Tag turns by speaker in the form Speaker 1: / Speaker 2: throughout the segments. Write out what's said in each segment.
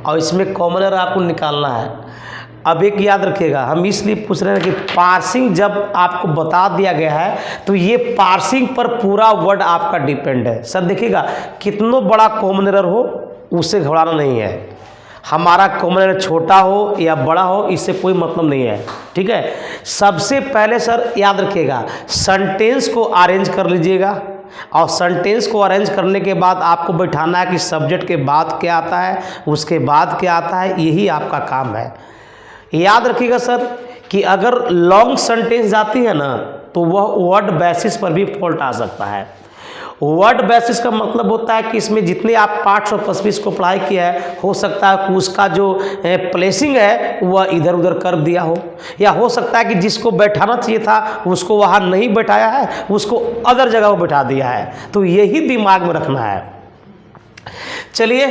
Speaker 1: और इसमें common error आपको निकालना है। अब एक याद रखिएगा, हम इसलिए पूछ रहे हैं कि पार्सिंग जब आपको बता दिया गया है तो ये पार्सिंग पर पूरा वर्ड आपका डिपेंड है। सर देखिएगा, कितना बड़ा कॉमन एरर हो उससे घबराना नहीं है। हमारा कॉमन एरर छोटा हो या बड़ा हो इससे कोई मतलब नहीं है, ठीक है। सबसे पहले सर याद रखिएगा, सेंटेंस को अरेंज कर लीजिएगा और सेंटेंस को अरेंज करने के बाद आपको बैठाना है कि सब्जेक्ट के बाद क्या आता है, उसके बाद क्या आता है, यही आपका काम है। याद रखिएगा सर कि अगर लॉन्ग सेंटेंस जाती है ना तो वह वर्ड बेसिस पर भी फॉल्ट आ सकता है। वर्ड बेसिस का मतलब होता है कि इसमें जितने आप पार्ट्स ऑफ स्पीच को पढ़ाई किया है, हो सकता है कि उसका जो प्लेसिंग है वह इधर उधर कर दिया हो, या हो सकता है कि जिसको बैठाना चाहिए था उसको वहाँ नहीं बैठाया है, उसको अदर जगह पर बैठा दिया है। तो यही दिमाग में रखना है। चलिए,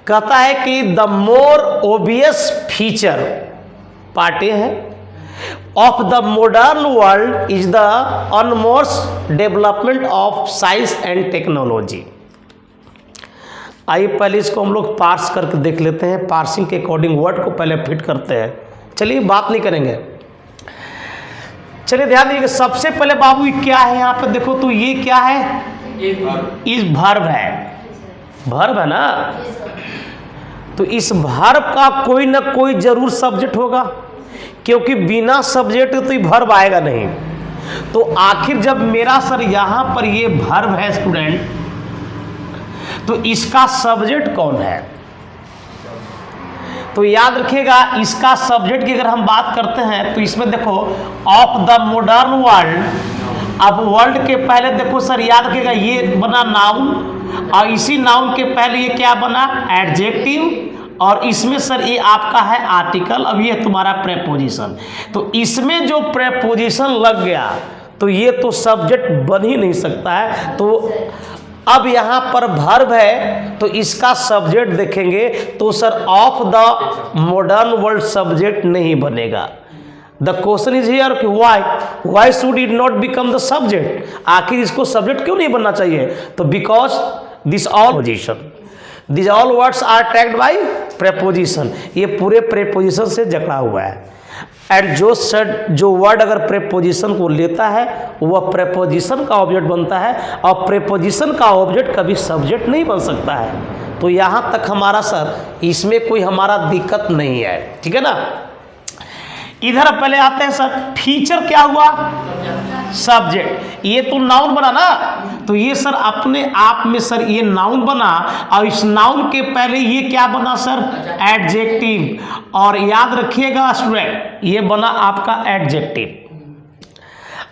Speaker 1: कहता है कि the more obvious feature, part A है, of the modern world is the utmost development of science and technology। आइए पहले इसको हम लोग पार्स करके देख लेते हैं। पार्सिंग के अकॉर्डिंग वर्ड को पहले फिट करते हैं। चलिए, बात नहीं करेंगे। चलिए ध्यान दीजिए, सबसे पहले बाबू ये क्या है, यहाँ पे देखो तो ये क्या है, इस वर्ब है, वर्ब है ना। तो इस वर्ब का कोई ना कोई जरूर सब्जेक्ट होगा, क्योंकि बिना सब्जेक्ट तो ये वर्ब आएगा नहीं। तो आखिर जब मेरा सर यहाँ पर ये वर्ब है स्टूडेंट, तो इसका सब्जेक्ट कौन है? तो याद रखिएगा, इसका सब्जेक्ट की अगर हम बात करते हैं तो इसमें देखो ऑफ द मॉडर्न वर्ल्ड। अब वर्ल्ड के पहले देखो सर, याद रखिएगा ये बना नाउन, और इसी नाउन के पहले ये क्या बना, एडजेक्टिव, और इसमें सर ये आपका है आर्टिकल। अब ये तुम्हारा प्रेपोजिशन। तो इसमें जो प्रेपोजिशन लग गया तो ये तो सब्जेक्ट बन ही नहीं सकता है। तो अब यहाँ पर वर्ब है तो इसका सब्जेक्ट देखेंगे तो sir of the modern world subject नहीं बनेगा। द क्वेश्चन इज हियर कि why should it not become the subject, आखिर इसको सब्जेक्ट क्यों नहीं बनना चाहिए? तो because this all position, this all words are tagged by preposition, ये पूरे प्रेपोजिशन से जकड़ा हुआ है। एंड जो वर्ड अगर प्रेपोजिशन को लेता है वह प्रेपोजिशन का ऑब्जेक्ट बनता है, और प्रेपोजिशन का ऑब्जेक्ट कभी सब्जेक्ट नहीं बन सकता है। तो यहाँ तक हमारा सर इसमें कोई हमारा दिक्कत नहीं है, ठीक है ना। इधर पहले आते हैं सर, फीचर क्या हुआ, सब्जेक्ट। ये तो नाउन बना ना, तो ये सर अपने आप में सर ये नाउन बना, और इस नाउन के पहले ये क्या बना सर, एडजेक्टिव। और याद रखिएगा स्टूडेंट, ये बना आपका एडजेक्टिव।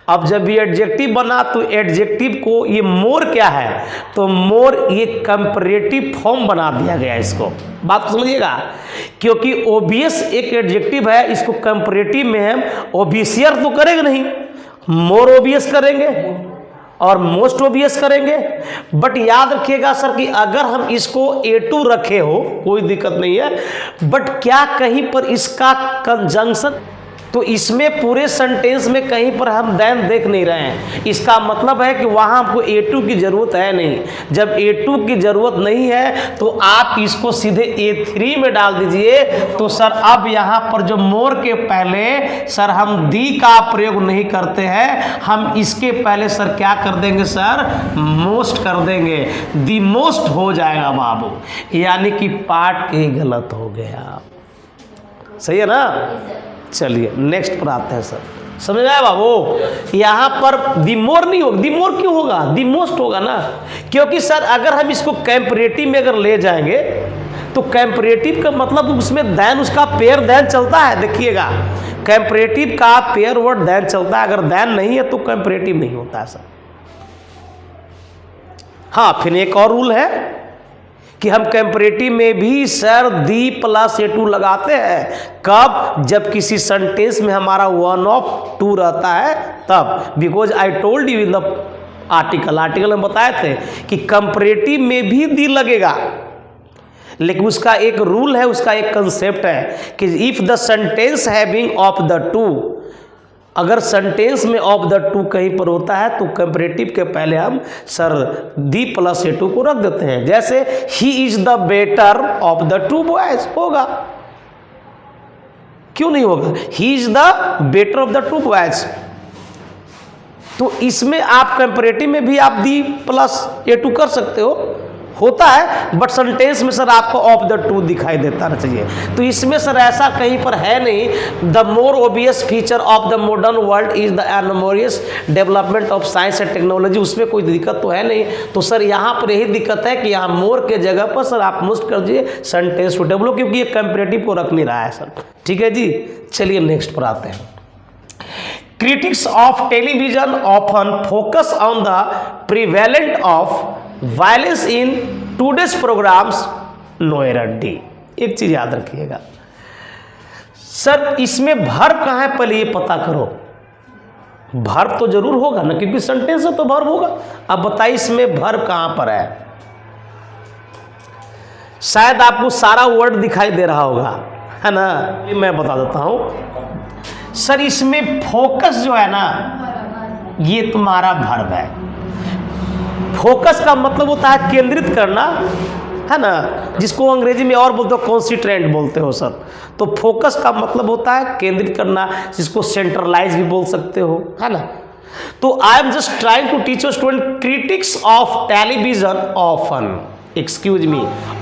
Speaker 1: अब जब ये एडजेक्टिव बना तो एडजेक्टिव को ये मोर क्या है, तो मोर ये कंपैरेटिव फॉर्म बना दिया गया इसको। बात समझिएगा, क्योंकि ओबियस एक एडजेक्टिव है, इसको कंपैरेटिव में हम ओबियसियर तो करेंगे नहीं, मोर ओबियस करेंगे और मोस्ट ओबियस करेंगे। बट याद रखिएगा सर कि अगर हम इसको A2 रखे हो कोई दिक्कत नहीं है, बट क्या कहीं पर इसका कंजंक्शन, तो इसमें पूरे सेंटेंस में कहीं पर हम देन देख नहीं रहे हैं। इसका मतलब है कि वहाँ हमको A2 की ज़रूरत है नहीं। जब A2 की ज़रूरत नहीं है तो आप इसको सीधे A3 में डाल दीजिए। तो सर अब यहाँ पर जो मोर के पहले सर हम दी का प्रयोग नहीं करते हैं, हम इसके पहले सर क्या कर देंगे सर, मोस्ट कर देंगे। दी मोस्ट हो जाएगा बाबू, यानी कि पार्ट ए गलत हो गया। सही है ना। चलिए नेक्स्ट पर आते हैं सर, समझ आया बाबू। यहाँ पर दी मोर नहीं होगा, दी मोर क्यों होगा, दी मोस्ट होगा ना, क्योंकि सर अगर हम इसको कंपैरेटिव में अगर ले जाएंगे तो कंपैरेटिव का मतलब उसमें देन, उसका पेयर देन चलता है। देखिएगा कंपैरेटिव का पेयर वर्ड देन चलता है, अगर देन नहीं है तो कंपैरेटिव नहीं होता है सर। हाँ, फिर एक और रूल है कि हम कंपैरेटिव में भी सर दी प्लस A2 लगाते हैं। कब, जब किसी सेंटेंस में हमारा 1 of 2 रहता है तब। Because I told you in the article में बताए थे कि कंपैरेटिव में भी दी लगेगा, लेकिन उसका एक रूल है, उसका एक कंसेप्ट है कि if the sentence having of the 2 अगर सेंटेंस में ऑफ द टू कहीं पर होता है तो कंपैरेटिव के पहले हम sir the plus a two को रख देते हैं। जैसे he is the better of the two boys, होगा, क्यों नहीं होगा, he is the better of the two boys. तो इसमें आप कंपैरेटिव में भी आप दी प्लस ए टू कर सकते हो, होता है, बट सेंटेंस में सर आपको ऑफ द टू दिखाई देता रहना चाहिए। तो इसमें सर ऐसा कहीं पर है नहीं। The more obvious feature of the modern world is the enormous development of science and technology, उसमें कोई दिक्कत तो है नहीं। तो सर यहाँ पर यही दिक्कत है कि यहाँ मोर के जगह पर सर आप मुस्ट कर दीजिए सेंटेंस सुटेबल, क्योंकि ये कंपैरेटिव को रख नहीं रहा है सर। ठीक है जी, चलिए नेक्स्ट पर आते हैं। Critics of television often focus on the prevalence of violence in today's programs. नोएरा डी, एक चीज याद रखिएगा सर, इसमें वर्ब कहाँ है पहले ये पता करो। वर्ब तो जरूर होगा ना, क्योंकि सेंटेंस है तो वर्ब होगा। अब बताइए इसमें वर्ब कहाँ पर है। शायद आपको सारा वर्ड दिखाई दे रहा होगा, है ना, मैं बता देता हूँ सर। इसमें फोकस जो है ना, ये तुम्हारा वर्ब है। फोकस का मतलब होता है केंद्रित करना, है ना, जिसको अंग्रेजी में और बोलते हो कॉन्सेंट्रेट बोलते हो सर। तो फोकस का मतलब होता है केंद्रित करना, जिसको सेंट्रलाइज भी बोल सकते हो, है ना। तो I am just trying to teach your student critics of television often, excuse me,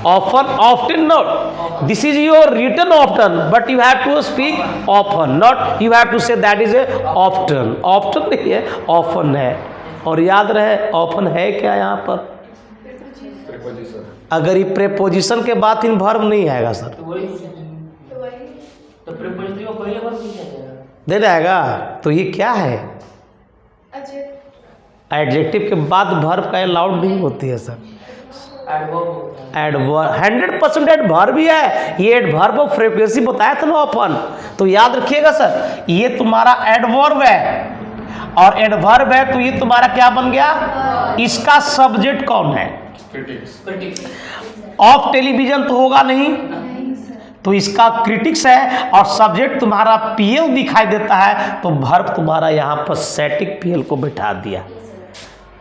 Speaker 1: often not, this is your written often, but you have to speak often, not you have to say that is a often नहीं है, often है। और याद रहे often है क्या यहाँ पर, अगर ये प्रेपोजिशन के बाद इन वर्ब नहीं आएगा सर, दे जाएगा। तो ये क्या है, एडजेक्टिव के बाद वर्ब का अलाउड नहीं होती है सर। एडवर्ब 100% एडवर्ब भी है, ये एडवर्ब ऑफ फ्रीक्वेंसी बताया था ना अपन। तो याद रखिएगा सर, ये तुम्हारा एडवर्ब है, और एडवर्ब है तो ये तुम्हारा क्या बन गया, इसका सब्जेक्ट कौन है, ऑफ टेलीविजन तो होगा नहीं, तो इसका क्रिटिक्स है, और सब्जेक्ट तुम्हारा पीएल दिखाई देता है, तो वर्ब तुम्हारा यहाँ पर स्टैटिक पीएल को बिठा दिया।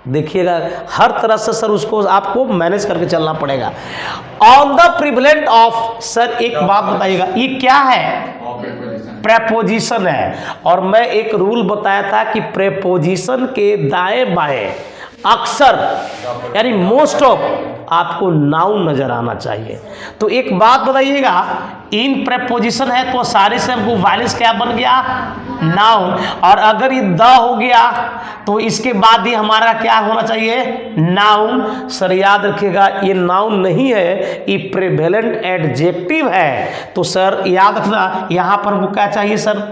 Speaker 1: देखिएगा हर तरह से सर उसको आपको मैनेज करके चलना पड़ेगा। On the prevalent of, sir एक बात बताइएगा, ये क्या है, प्रेपोजिशन है। और मैं एक रूल बताया था कि प्रेपोजिशन के दाएं बाएं अक्सर यानी मोस्ट ऑफ आपको नाउन नजर आना चाहिए। तो एक बात बताइएगा, इन प्रेपोजिशन है तो सारे से हमको वायलेंस क्या बन गया, नाउन। और अगर ये द हो गया तो इसके बाद ही हमारा क्या होना चाहिए, नाउन। सर याद रखिएगा ये नाउन नहीं है, ये प्रिवेलेंट एडजेक्टिव है। तो सर याद रखना यहाँ पर वो क्या चाहिए सर,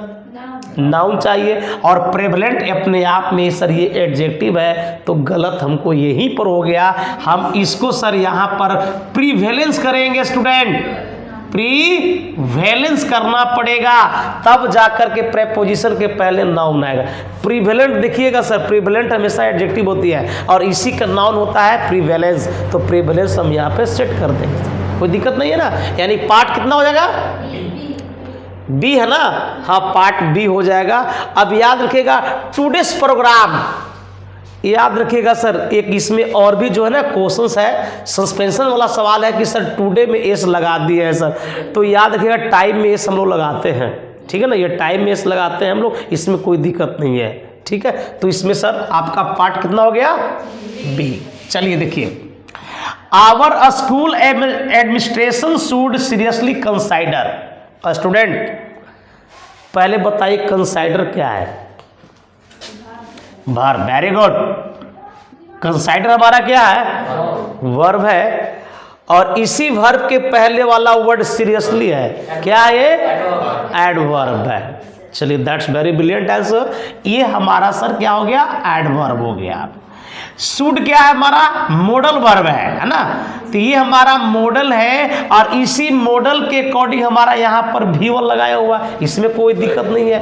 Speaker 1: नाउन चाहिए। और प्रेवलेंट अपने आप में सर ये एडजेक्टिव है, तो गलत हमको यहीं पर हो गया। हम इसको सर यहाँ पर प्रीवेलेंस करेंगे स्टूडेंट, प्रीवेलेंस करना पड़ेगा, तब जाकर के प्रेपोजिशन के पहले नाउन आएगा। प्रीवेलेंट देखिएगा सर, प्रीवेलेंट हमेशा एडजेक्टिव होती है और इसी का नाउन होता है प्रीवेलेंस। तो प्रीवेलेंस हम यहाँ पे सेट कर देंगे, कोई दिक्कत नहीं है ना। यानी पार्ट कितना हो जाएगा, बी है ना, हाँ पार्ट बी हो जाएगा। अब याद रखिएगा टुडेस प्रोग्राम, याद रखिएगा सर एक इसमें और भी जो है ना क्वेश्चंस है, सस्पेंशन वाला सवाल है कि सर टुडे में एस लगा दिए हैं सर। तो याद रखिएगा टाइम में एस हम लोग लगाते हैं, ठीक है ना, ये टाइम में एस लगाते हैं हम लोग, इसमें कोई दिक्कत नहीं है, ठीक है। तो इसमें सर आपका पार्ट कितना हो गया, बी। चलिए देखिए, our school administration should seriously consider. Student पहले बताइए कंसाइडर क्या है, वर्ब, वेरी गुड। कंसाइडर हमारा क्या है, वर्ब है, और इसी वर्ब के पहले वाला वर्ड सीरियसली है, क्या है ये, एडवर्ब है। चलिए दैट्स वेरी ब्रिलियंट आंसर। ये हमारा सर क्या हो गया, एडवर्ब हो गया। शुड क्या है हमारा, मॉडल वर्ब है ना, तो ये हमारा मॉडल है, और इसी मॉडल के अकॉर्डिंग हमारा यहाँ पर V1 लगाया हुआ है, इसमें कोई दिक्कत नहीं है।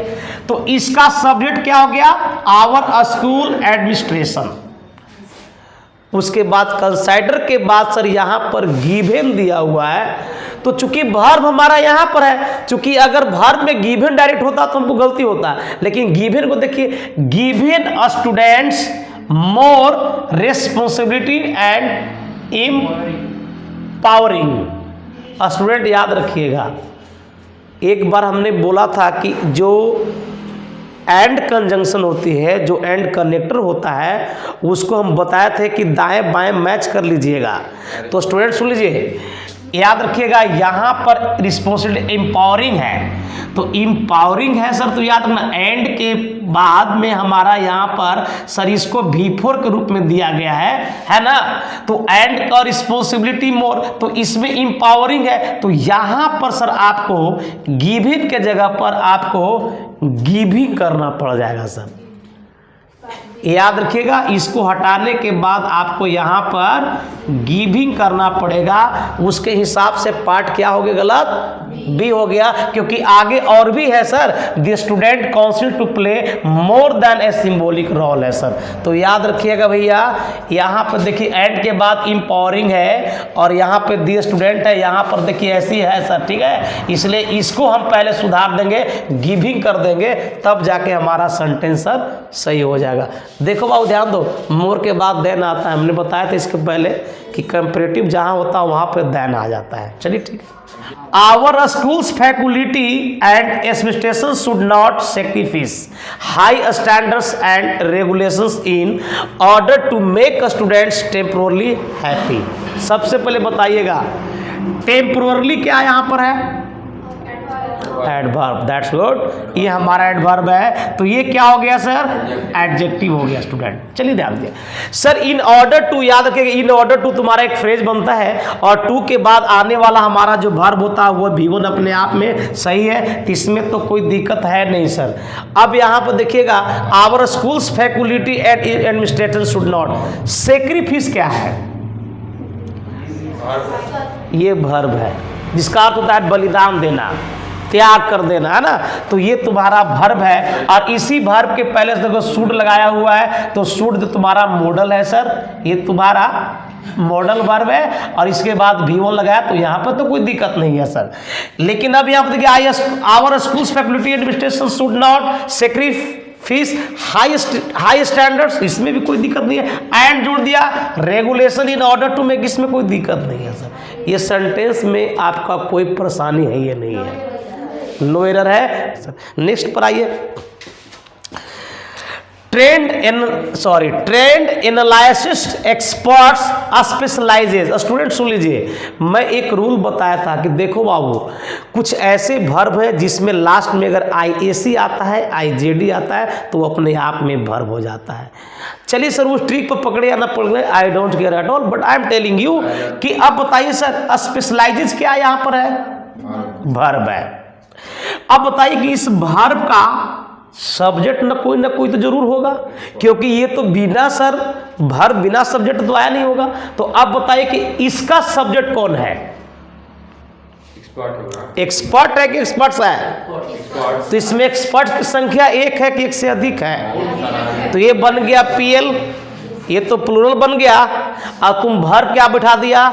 Speaker 1: तो इसका सब्जेक्ट क्या हो गया, आवर स्कूल एडमिनिस्ट्रेशन। उसके बाद कंसाइडर के बाद सर यहाँ पर गिवन दिया हुआ है। तो चूंकि वर्ब हमारा यहाँ पर है, चूंकि अगर वर्ब में गिवन डायरेक्ट होता तो हमको गलती होता, लेकिन गिवन को देखिए, given students more responsibility and empowering. Student याद रखिएगा, एक बार हमने बोला था कि जो एंड कंजंक्शन होती है, जो एंड कनेक्टर होता है, उसको हम बताए थे कि दाएं बाएं मैच कर लीजिएगा। तो स्टूडेंट सुन लीजिए, याद रखिएगा यहाँ पर रिस्पॉन्सिबिलिटी एम्पावरिंग है, तो एम्पावरिंग है सर, तो याद रखना एंड के बाद में हमारा यहाँ पर सर इसको V4 के रूप में दिया गया है ना। तो एंड का रिस्पॉन्सिबिलिटी मोर, तो इसमें एम्पावरिंग है, तो यहाँ पर सर आपको गिविंग के जगह पर आपको गिविंग करना पड़ जाएगा सर। याद रखिएगा, इसको हटाने के बाद आपको यहाँ पर गिविंग करना पड़ेगा, उसके हिसाब से पार्ट क्या हो गया, गलत बी हो गया, क्योंकि आगे और भी है sir, the student council to play more than a symbolic role है सर। तो याद रखिएगा भैया, यहाँ पर देखिए एंड के बाद एम्पावरिंग है और यहाँ पे द स्टूडेंट है, यहाँ पर देखिए ऐसी है सर, ठीक है, इसलिए इसको हम पहले सुधार देंगे, गिविंग कर देंगे, तब जाके हमारा सेंटेंस सर सही हो जाएगा। देखो बाबू ध्यान दो, मोर के बाद देन आता है, हमने बताया था इसके पहले कि कंपैरेटिव जहाँ होता है वहाँ पे देन आ जाता है। चलिए ठीक है। Our schools faculty and administration should not sacrifice high standards and regulations in order to make students temporarily happy। सबसे पहले बताइएगा temporarily क्या यहाँ पर है, एडवर्ब, दैट्स गुड, ये हमारा एडवर्ब है, तो ये क्या हो गया सर, एडजेक्टिव हो गया स्टूडेंट। चलिए ध्यान दीजिए सर, इन ऑर्डर टू, याद रखिएगा इन ऑर्डर टू तुम्हारा एक फ्रेज बनता है और टू के बाद आने वाला हमारा जो वर्ब होता है वो V1 अपने आप में सही है, तो इसमें तो कोई दिक्कत है नहीं सर। अब यहाँ पर देखिएगा, our schools faculty and administration should not, sacrifice क्या है, ये वर्ब है जिसका अर्थ होता है बलिदान देना, त्याग कर देना, है ना। तो ये तुम्हारा वर्ब है और इसी वर्ब के पहले से देखो शुड लगाया हुआ है, तो शुड जो तुम्हारा मॉडल है सर, ये तुम्हारा मॉडल वर्ब है और इसके बाद V1 लगाया, तो यहाँ पर तो कोई दिक्कत नहीं है सर। लेकिन अब यहाँ पर देखिए, our schools faculty administration should not sacrifice high standards, इसमें भी कोई दिक्कत नहीं है, एंड जोड़ दिया, regulation in order to make, इसमें कोई दिक्कत नहीं है सर। ये सेंटेंस में आपका कोई परेशानी है ये नहीं है, नो एरर है। नेक्स्ट पर आइए, trend analysis experts specializes. Student सुन लीजिए, मैं एक रूल बताया था कि देखो बाबू, कुछ ऐसे वर्ब है जिसमें लास्ट में अगर IAC आता है, IJD आता है, तो अपने आप में वर्ब हो जाता है। चलिए सर उस ट्रिक पर पकड़े या ना पकड़े, I don't care at all, but I am telling you कि अब बताइए सर स्पेशलाइजेज क्या यहाँ पर है, वर्ब है। अब बताइए कि इस वर्ब का सब्जेक्ट ना कोई तो जरूर होगा, क्योंकि ये तो बिना सर वर्ब बिना सब्जेक्ट तो आया नहीं होगा। तो अब बताइए कि इसका सब्जेक्ट कौन है, एक्सपर्ट है कि एक्सपर्ट्स है, तो इसमें एक्सपर्ट की संख्या एक है कि एक से अधिक है, तो ये बन गया PL, ये तो प्लूरल बन गया, और तुम वर्ब क्या बिठा दिया,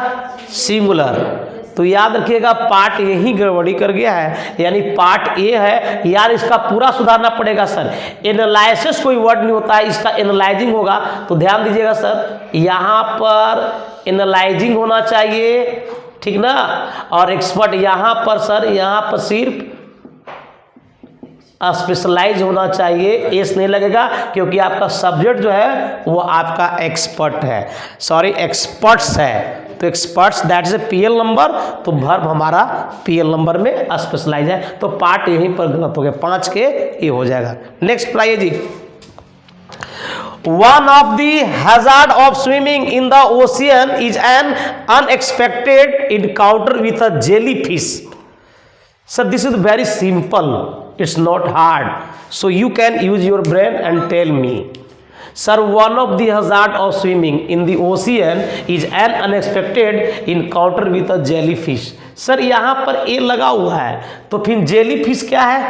Speaker 1: सिंगुलर। तो याद रखिएगा पार्ट यही गड़बड़ी कर गया है, यानी पार्ट ए है यार, इसका पूरा सुधारना पड़ेगा सर। एनालिसिस कोई वर्ड नहीं होता है, इसका एनालाइजिंग होगा। तो ध्यान दीजिएगा सर, यहाँ पर एनालाइजिंग होना चाहिए, ठीक ना, और एक्सपर्ट यहाँ पर सर, यहाँ पर सिर्फ स्पेशलाइज होना चाहिए, एस नहीं लगेगा, क्योंकि आपका सब्जेक्ट जो है वो आपका एक्सपर्ट है, सॉरी एक्सपर्ट्स है, तो experts that is a PL number, तो वर्ब हमारा PL नंबर में स्पेशलाइज है, तो पार्ट यहीं पर गलत हो गया, 5 के ये हो जाएगा। नेक्स्ट पढ़ाइए जी। One of the hazard of swimming in the ocean is an unexpected encounter with a jellyfish. Sir, this is very simple. It's not hard. So you can use your brain and tell me. Sir, one of the hazard of swimming in the ocean is an unexpected encounter with a jellyfish. Sir, यहाँ पर A लगा हुआ है, तो फिर jellyfish क्या है,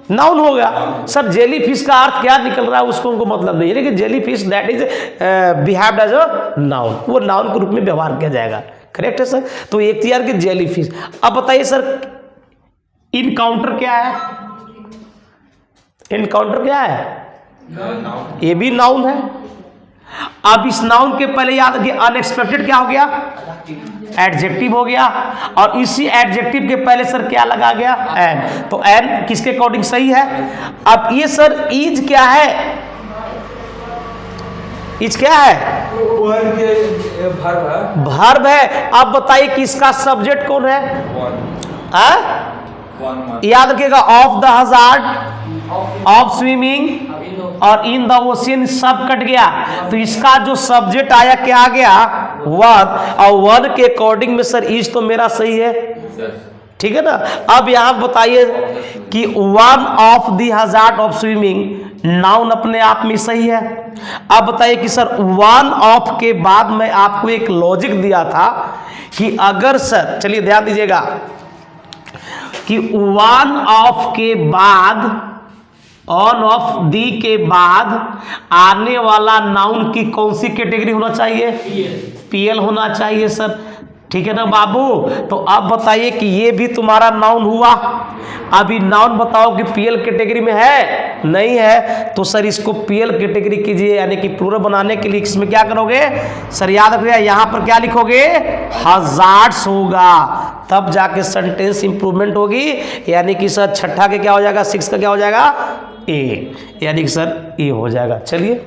Speaker 1: noun हो गया। सर जेली फिश का अर्थ क्या निकल रहा है उसको उनको मतलब नहीं है, लेकिन jellyfish that is behaved as a noun, वो नाउन के रूप में व्यवहार किया जाएगा। करेक्ट है सर। तो एक तैयार की जेली फिश। अब बताइए सर इनकाउंटर क्या है? इनकाउंटर क्या है? ये भी नाउन है। अब इस नाउन के पहले याद रखिए अनएक्सपेक्टेड क्या हो गया? एडजेक्टिव हो गया। और इसी एडजेक्टिव के पहले सर क्या लगा गया? एन। तो एन किसके अकॉर्डिंग सही है? अब ये सर इज क्या है? इज क्या है? वर्ब है। अब बताइए कि इसका सब्जेक्ट कौन है? याद रखिएगा of the hazard, of swimming और इन द ओशियन सब कट गया। तो इसका जो सब्जेक्ट आया क्या आ गया? वन। और वन के अकॉर्डिंग में सर इज तो मेरा सही है, ठीक है ना। अब यहां बताइए कि one of the hazard of swimming noun अपने आप में सही है। अब बताइए कि सर वन ऑफ के बाद मैं आपको एक लॉजिक दिया था कि अगर सर चलिए ध्यान दीजिएगा कि वन ऑफ के बाद ऑन ऑफ दी के बाद आने वाला नाउन की कौन सी कैटेगरी होना चाहिए? पीएल होना चाहिए सर, ठीक है ना बाबू। तो अब बताइए कि ये भी तुम्हारा नाउन हुआ। अभी नाउन बताओ कि पीएल कैटेगरी में है? नहीं है। तो सर इसको पीएल कैटेगरी कीजिए, यानी कि प्लूरल बनाने के लिए इसमें क्या करोगे सर? याद रखिएगा यहाँ पर क्या लिखोगे? हजार्ड्स होगा, तब जाके सेंटेंस इंप्रूवमेंट होगी। यानी कि सर छठा के क्या हो जाएगा? 6 का क्या हो जाएगा? ए, यानी कि सर ए हो जाएगा। चलिए